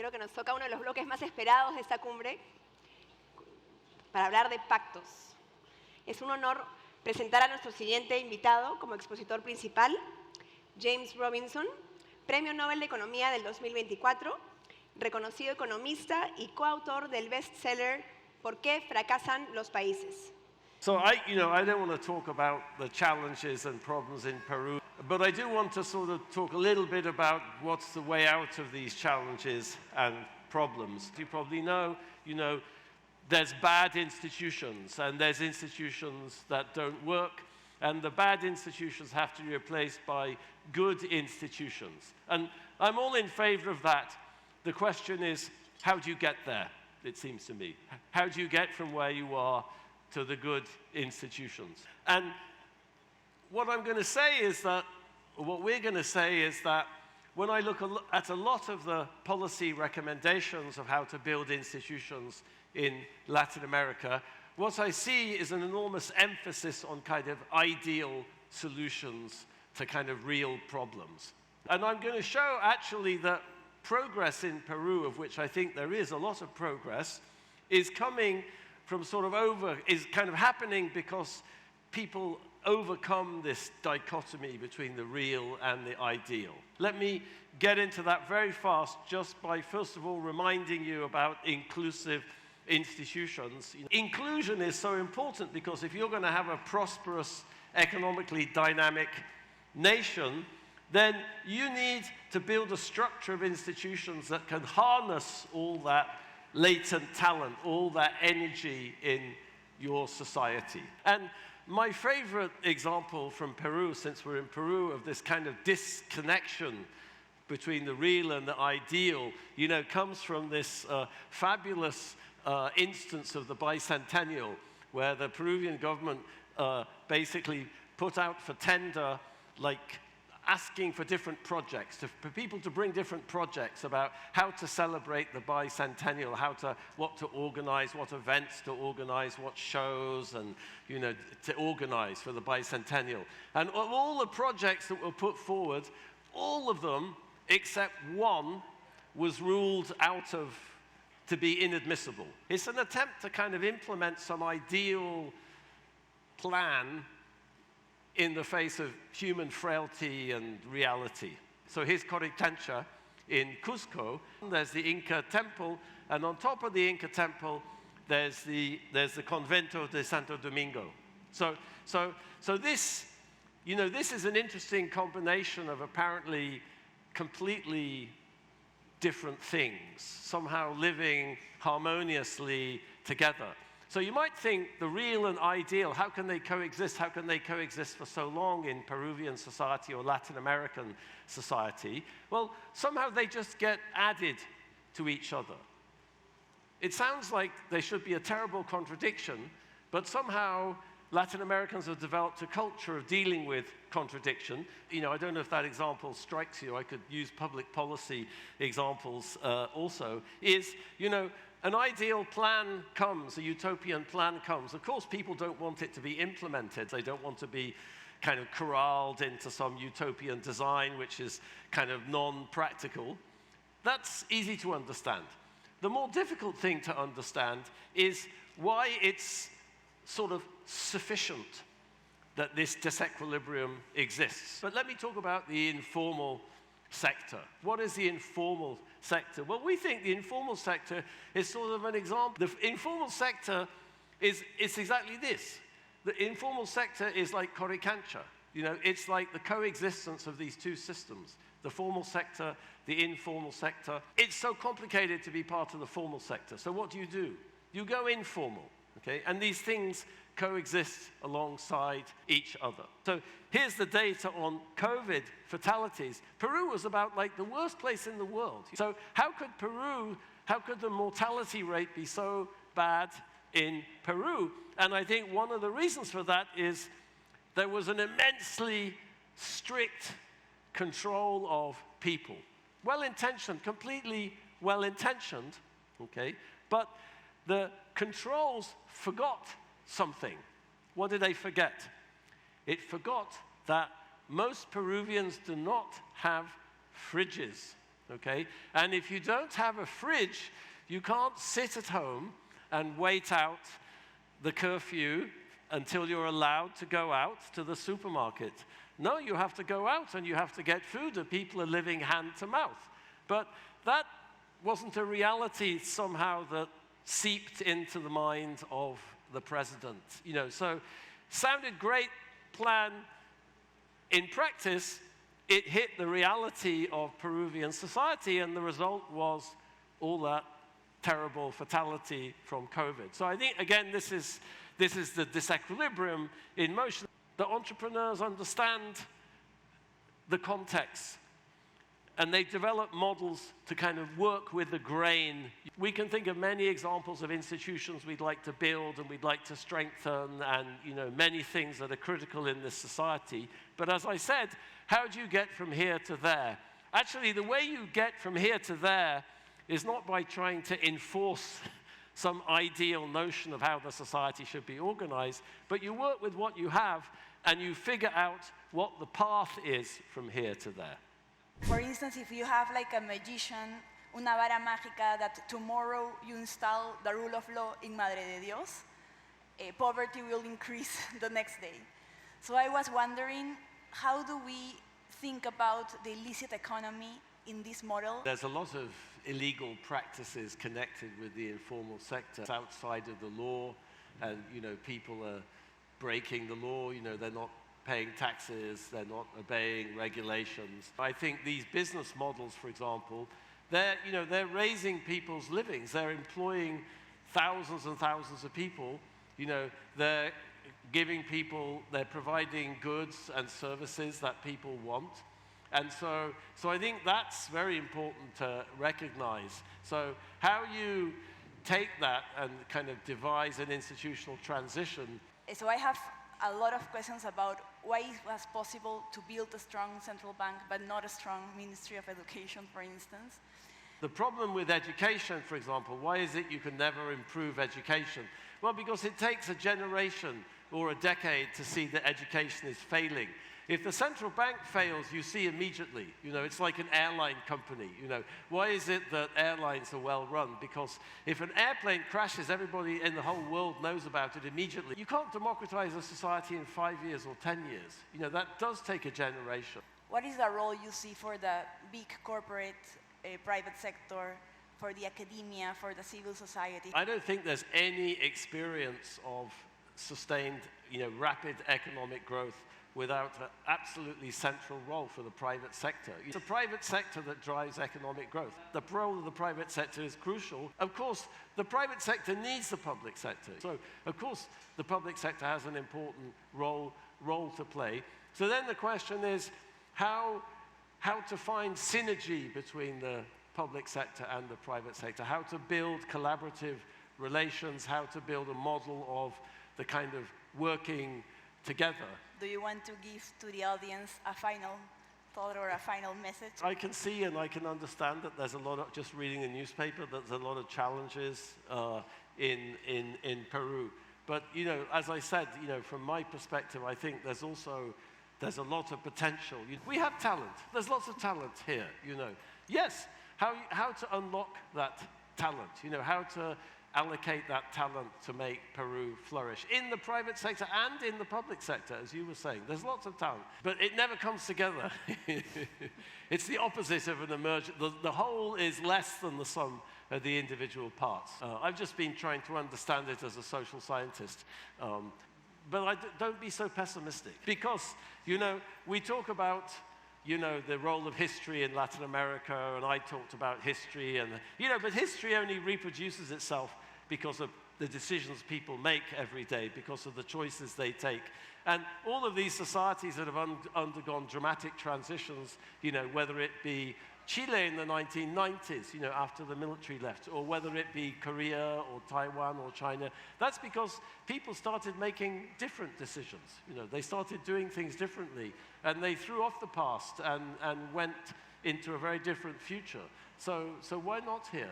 creo que nos toca uno de los bloques más esperados de esta cumbre para hablar de pactos. Es un honor presentar a nuestro siguiente invitado como expositor principal, James Robinson, Premio Nobel de Economía del 2024, reconocido economista y coautor del bestseller ¿Por qué fracasan los países? So I don't want to talk about the challenges and problems in Peru, but I do want to sort of talk a little bit about what's the way out of these challenges and problems. You probably know, there's bad institutions, and there's institutions that don't work, and the bad institutions have to be replaced by good institutions. And I'm all in favor of that. The question is, how do you get there, it seems to me? How do you get from where you are to the good institutions? And what I'm going to say is that, or what we're going to say is that when I look at a lot of the policy recommendations of how to build institutions in Latin America, what I see is an enormous emphasis on kind of ideal solutions to kind of real problems. And I'm going to show actually that progress in Peru, of which I think there is a lot of progress, is coming from is kind of happening because people overcome this dichotomy between the real and the ideal. Let me get into that very fast just by first of all reminding you about inclusive institutions. Inclusion is so important because if you're going to have a prosperous, economically dynamic nation, then you need to build a structure of institutions that can harness all that latent talent, all that energy in your society. And my favorite example from Peru, since we're in Peru, of this kind of disconnection between the real and the ideal, comes from this fabulous instance of the bicentennial, where the Peruvian government basically put out for tender, asking for different projects, for people to bring different projects about how to celebrate the bicentennial, what to organize, what events to organize, what shows, and to organize for the bicentennial. And of all the projects that were put forward, all of them, except one, was ruled out to be inadmissible. It's an attempt to kind of implement some ideal plan in the face of human frailty and reality. So here's Coricancha in Cusco. There's the Inca temple, and on top of the Inca temple, there's the Convento de Santo Domingo. So this, this is an interesting combination of apparently completely different things, somehow living harmoniously together. So you might think the real and ideal, how can they coexist? How can they coexist for so long in Peruvian society or Latin American society? Well, somehow they just get added to each other. It sounds like there should be a terrible contradiction, but somehow Latin Americans have developed a culture of dealing with contradiction. I don't know if that example strikes you. I could use public policy examples also. An ideal plan comes, a utopian plan comes. Of course, people don't want it to be implemented. They don't want to be kind of corralled into some utopian design which is kind of non-practical. That's easy to understand. The more difficult thing to understand is why it's sort of sufficient that this disequilibrium exists. But let me talk about the informal sector. What is the informal sector? Well, we think the informal sector is sort of an example. The informal sector is exactly this. The informal sector is like Coricancha. It's like the coexistence of these two systems, the formal sector, the informal sector. It's so complicated to be part of the formal sector. So what do? You go informal, okay? And these things coexist alongside each other. So here's the data on COVID fatalities. Peru was about the worst place in the world. So how could the mortality rate be so bad in Peru? And I think one of the reasons for that is there was an immensely strict control of people. Well-intentioned, completely well-intentioned, okay? But the controls forgot something. What did they forget? It forgot that most Peruvians do not have fridges, okay? And if you don't have a fridge, you can't sit at home and wait out the curfew until you're allowed to go out to the supermarket. No, you have to go out and you have to get food, and people are living hand to mouth. But that wasn't a reality somehow that seeped into the mind of the president. You know, so sounded great plan. In practice, it hit the reality of Peruvian society, and the result was all that terrible fatality from COVID. So I think, again, this is the disequilibrium in motion. The entrepreneurs understand the context, and they develop models to kind of work with the grain. We can think of many examples of institutions we'd like to build and we'd like to strengthen, and many things that are critical in this society. But as I said, how do you get from here to there? Actually, the way you get from here to there is not by trying to enforce some ideal notion of how the society should be organized, but you work with what you have and you figure out what the path is from here to there. For instance, if you have like a magician, una vara mágica, that tomorrow you install the rule of law in Madre de Dios, poverty will increase the next day. So I was wondering, how do we think about the illicit economy in this model? There's a lot of illegal practices connected with the informal sector. It's outside of the law, and people are breaking the law. They're not paying taxes, they're not obeying regulations. I think these business models, for example, they're raising people's livings. They're employing thousands and thousands of people. They're giving people, they're providing goods and services that people want. And so I think that's very important to recognize. So how you take that and kind of devise an institutional transition. So I have a lot of questions about why it was possible to build a strong central bank but not a strong Ministry of Education, for instance. The problem with education, for example, why is it you can never improve education? Well, because it takes a generation or a decade to see that education is failing. If the central bank fails, you see immediately. It's like an airline company. Why is it that airlines are well run? Because if an airplane crashes, everybody in the whole world knows about it immediately. You can't democratize a society in 5 years or 10 years. That does take a generation. What is the role you see for the big corporate private sector, for the academia, for the civil society? I don't think there's any experience of sustained, rapid economic growth without an absolutely central role for the private sector. It's the private sector that drives economic growth. The role of the private sector is crucial. Of course, the private sector needs the public sector. So, of course, the public sector has an important role to play. So then the question is how to find synergy between the public sector and the private sector, how to build collaborative relations, how to build a model of the kind of working together. Do you want to give to the audience a final thought or a final message? I can see and I can understand that there's a lot of, just reading the newspaper, there's a lot of challenges in Peru. But, as I said, from my perspective, I think there's a lot of potential. We have talent. There's lots of talent here, Yes, how to unlock that talent, how to allocate that talent to make Peru flourish in the private sector and in the public sector, as you were saying. There's lots of talent, but it never comes together. It's the opposite of an emergent. The whole is less than the sum of the individual parts. I've just been trying to understand it as a social scientist. But don't be so pessimistic, because, we talk about the role of history in Latin America, and I talked about history, and, but history only reproduces itself because of the decisions people make every day, because of the choices they take. And all of these societies that have undergone dramatic transitions, whether it be Chile in the 1990s, after the military left, or whether it be Korea or Taiwan or China, that's because people started making different decisions. They started doing things differently, and they threw off the past and went into a very different future. So why not here?